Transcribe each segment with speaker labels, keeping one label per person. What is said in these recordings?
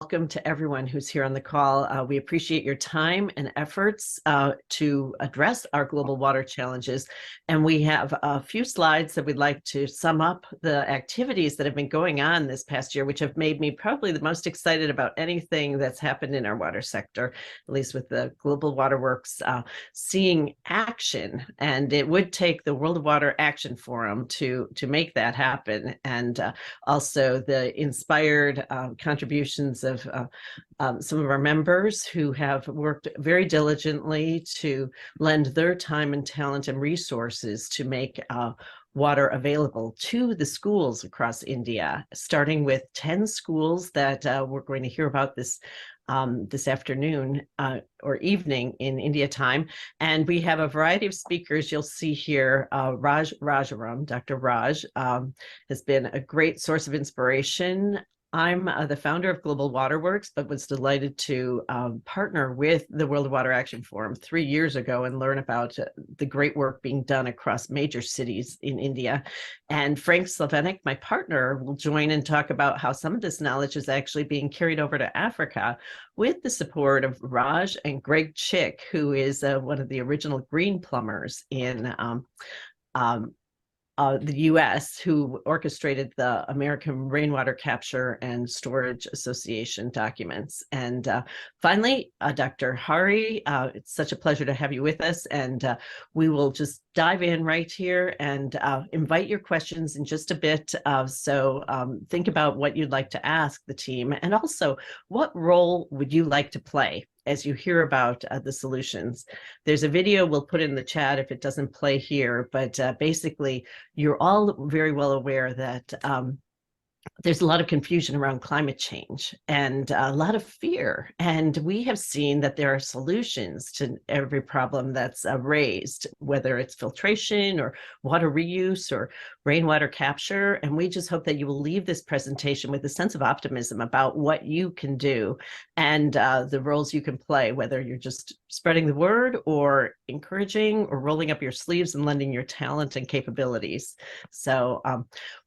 Speaker 1: welcome to everyone who's here on the call. We appreciate your time and efforts to address our global water challenges. And we have a few slides that we'd like to sum up the activities that have been going on this past year, which have made me probably the most excited about anything that's happened in our water sector, at least with the Global Waterworks seeing action. And it would take the World Water Action Forum to make that happen. And also the inspired contributions of some of our members who have worked very diligently to lend their time and talent and resources to make water available to the schools across India, starting with 10 schools that we're going to hear about this afternoon or evening in India time. And we have a variety of speakers. You'll see here, Rajaram, Dr. Raj, has been a great source of inspiration. I'm the founder of Global Waterworks, but was delighted to partner with the World Water Action Forum 3 years ago and learn about the great work being done across major cities in India. And Frank Slavenik, my partner, will join and talk about how some of this knowledge is actually being carried over to Africa with the support of Raj and Greg Chick, who is one of the original green plumbers in the U.S., who orchestrated the American Rainwater Capture and Storage Association documents. And finally, Dr. Hari, it's such a pleasure to have you with us. And we will just dive in right here and invite your questions in just a bit. So think about what you'd like to ask the team, and also what role would you like to play as you hear about the solutions. There's a video we'll put in the chat if it doesn't play here, but basically you're all very well aware that there's a lot of confusion around climate change and a lot of fear. And we have seen that there are solutions to every problem that's raised, whether it's filtration or water reuse or rainwater capture. And we just hope that you will leave this presentation with a sense of optimism about what you can do and the roles you can play, whether you're just spreading the word or encouraging or rolling up your sleeves and lending your talent and capabilities. So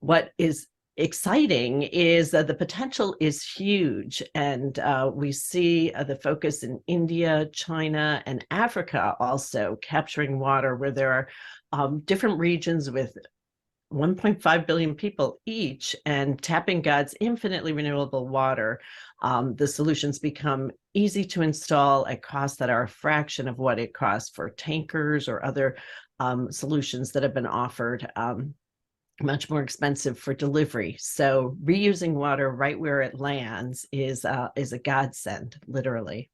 Speaker 1: what is exciting is that the potential is huge, and we see the focus in India, China, and Africa also capturing water, where there are different regions with 1.5 billion people each and tapping God's infinitely renewable water. The solutions become easy to install at costs that are a fraction of what it costs for tankers or other solutions that have been offered. Much more expensive for delivery. So reusing water right where it lands is a godsend, literally.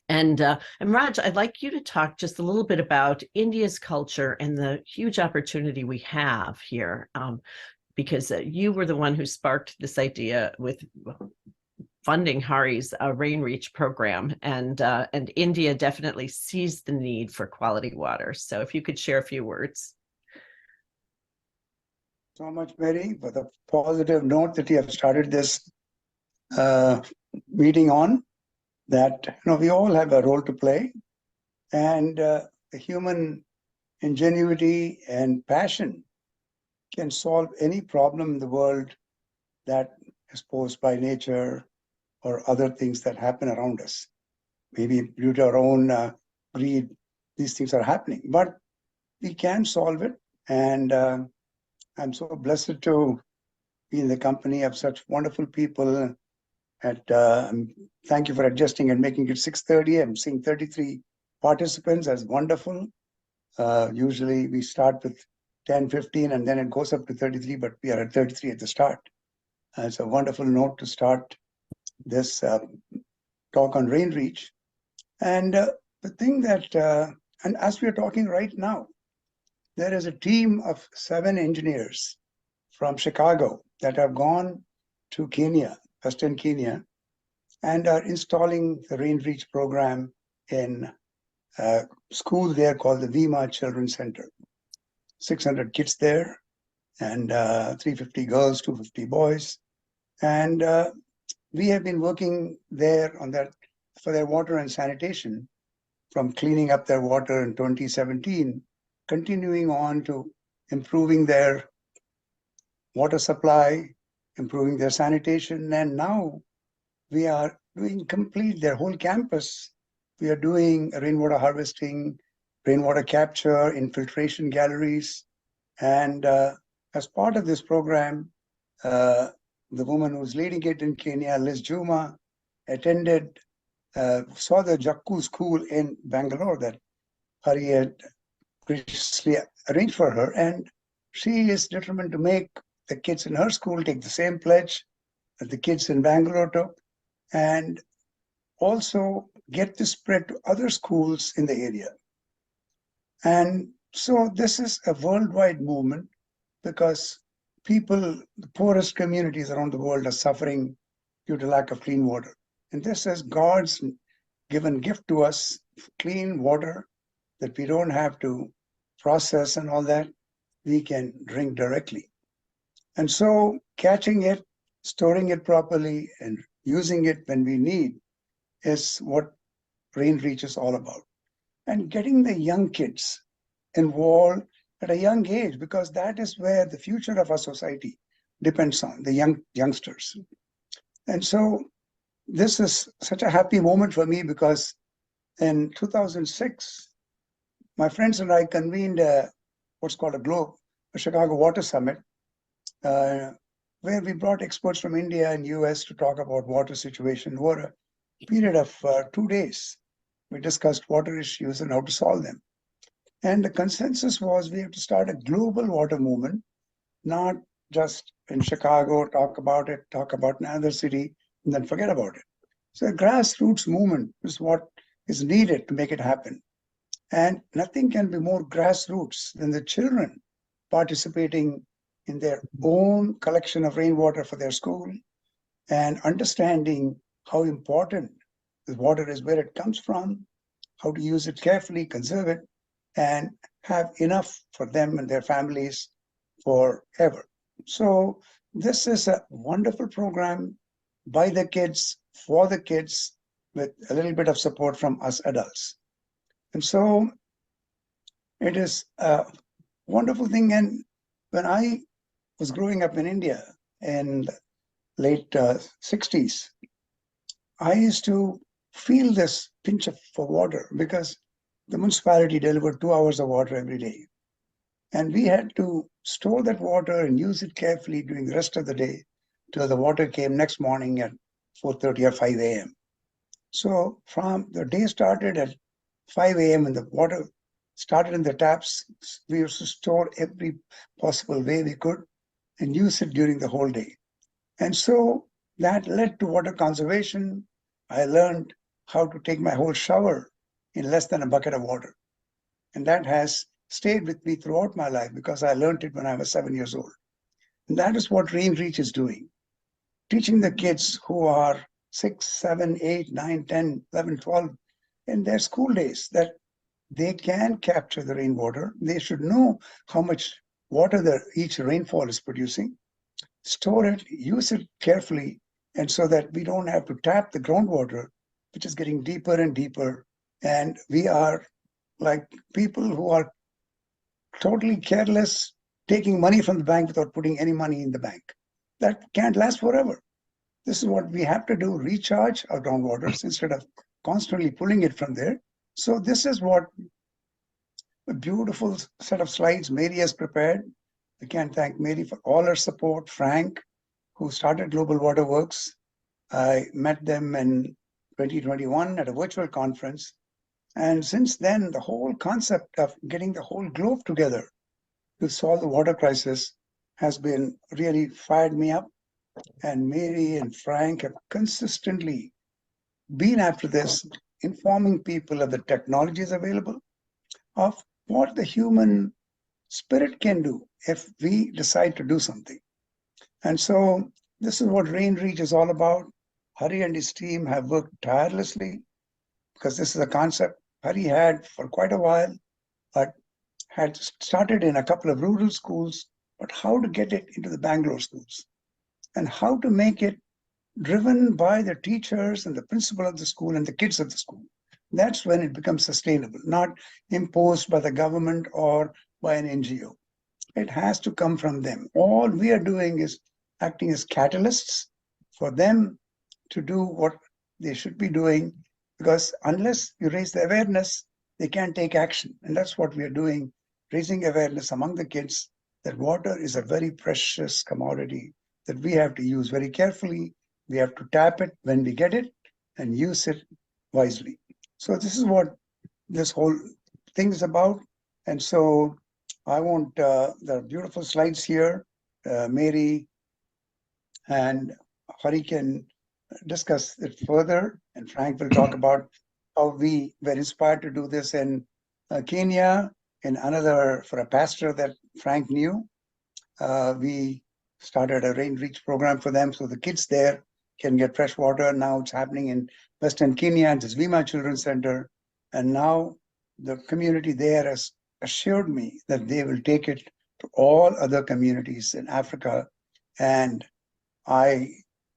Speaker 1: And Raj, I'd like you to talk just a little bit about India's culture and the huge opportunity we have here, because you were the one who sparked this idea with funding Hari's RainReach program, and India definitely sees the need for quality water. So if you could share a few words.
Speaker 2: So much, Mary, for the positive note that you have started this meeting on, that we all have a role to play, and the human ingenuity and passion can solve any problem in the world that is posed by nature or other things that happen around us. Maybe due to our own greed, these things are happening, but we can solve it. And I'm so blessed to be in the company of such wonderful people. Thank you for adjusting and making it 6:30. I'm seeing 33 participants. That's wonderful. Usually we start with 10, 15, and then it goes up to 33, but we are at 33 at the start. It's a wonderful note to start this talk on RainReach. And the thing that, and as we are talking right now, there is a team of 7 engineers from Chicago that have gone to Kenya, Western Kenya, and are installing the RainReach program in a school there called the Vima Children's Center. 600 kids there, and 350 girls, 250 boys. And we have been working there on that for their water and sanitation, from cleaning up their water in 2017, continuing on to improving their water supply, improving their sanitation. And now we are doing complete their whole campus. We are doing rainwater harvesting, rainwater capture, infiltration galleries. And as part of this program, the woman who's leading it in Kenya, Liz Juma, attended, saw the Jakku school in Bangalore that Hari had graciously arranged for her. And she is determined to make the kids in her school take the same pledge that the kids in Bangalore took, and also get this spread to other schools in the area. And so this is a worldwide movement because people, the poorest communities around the world are suffering due to lack of clean water. And this is God's given gift to us, clean water that we don't have to process and all that, we can drink directly. And so catching it, storing it properly, and using it when we need is what RainReach is all about. And getting the young kids involved at a young age, because that is where the future of our society depends on, the youngsters. And so this is such a happy moment for me because in 2006, my friends and I convened what's called a Chicago Water Summit, where we brought experts from India and US to talk about water situation over a period of 2 days. We discussed water issues and how to solve them. And the consensus was we have to start a global water movement, not just in Chicago, talk about another city, and then forget about it. So a grassroots movement is what is needed to make it happen. And nothing can be more grassroots than the children participating in their own collection of rainwater for their school and understanding how important the water is, where it comes from, how to use it carefully, conserve it, and have enough for them and their families forever. So this is a wonderful program by the kids, for the kids, with a little bit of support from us adults. And so it is a wonderful thing. And when I was growing up in India in the late 60s, I used to feel this pinch for water because the municipality delivered 2 hours of water every day. And we had to store that water and use it carefully during the rest of the day till the water came next morning at 4:30 or 5 a.m. So from the day started at 5 a.m. and the water started in the taps, we used to store every possible way we could and use it during the whole day. And so that led to water conservation. I learned how to take my whole shower in less than a bucket of water. And that has stayed with me throughout my life because I learned it when I was 7 years old. And that is what RainReach is doing. Teaching the kids who are 6, 7, 8, 9, 10, 11, 12 in their school days that they can capture the rainwater. They should know how much water each rainfall is producing, store it, use it carefully, and so that we don't have to tap the groundwater, which is getting deeper and deeper. And we are like people who are totally careless, taking money from the bank without putting any money in the bank. That can't last forever. This is what we have to do, recharge our groundwaters instead of constantly pulling it from there. So this is what a beautiful set of slides Mary has prepared. We can thank Mary for all her support. Frank, who started Global Water Works, I met them in 2021 at a virtual conference. And since then, the whole concept of getting the whole globe together to solve the water crisis has been really fired me up. And Mary and Frank have consistently been after this, informing people of the technologies available, of what the human spirit can do if we decide to do something. And so this is what RainReach is all about. Hari and his team have worked tirelessly because this is a concept Hari had for quite a while, but had started in a couple of rural schools, but how to get it into the Bangalore schools and how to make it driven by the teachers and the principal of the school and the kids of the school. That's when it becomes sustainable, not imposed by the government or by an NGO. It has to come from them. All we are doing is acting as catalysts for them to do what they should be doing, because unless you raise the awareness, they can't take action. And that's what we are doing, raising awareness among the kids that water is a very precious commodity that we have to use very carefully. We have to tap it when we get it and use it wisely. So this is what this whole thing is about. And so I want the beautiful slides here. Mary and Hari can discuss it further, and Frank will talk about how we were inspired to do this in Kenya, in another, for a pastor that Frank knew. We started a RainReach program for them so the kids there can get fresh water. Now it's happening in Western Kenya, at this Vima Children's Center. And now the community there has assured me that they will take it to all other communities in Africa. And I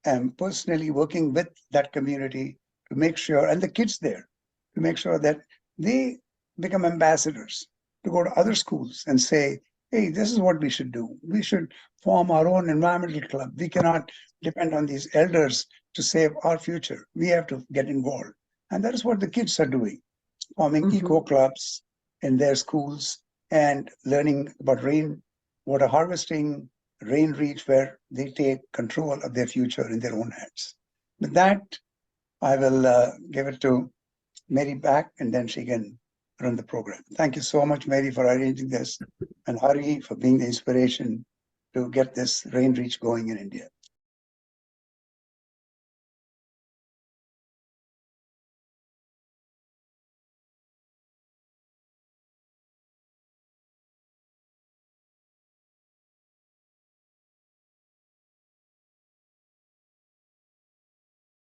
Speaker 2: am personally working with that community to make sure, and the kids there, to make sure that they become ambassadors to go to other schools and say, hey, this is what we should do. We should form our own environmental club. We cannot depend on these elders to save our future. We have to get involved. And that is what the kids are doing, forming eco clubs in their schools and learning about rainwater harvesting, RainReach, where they take control of their future in their own hands. With that, I will give it to Mary back, and then she can run the program. Thank you so much, Mary, for arranging this, and Hari for being the inspiration to get this RainReach going in India.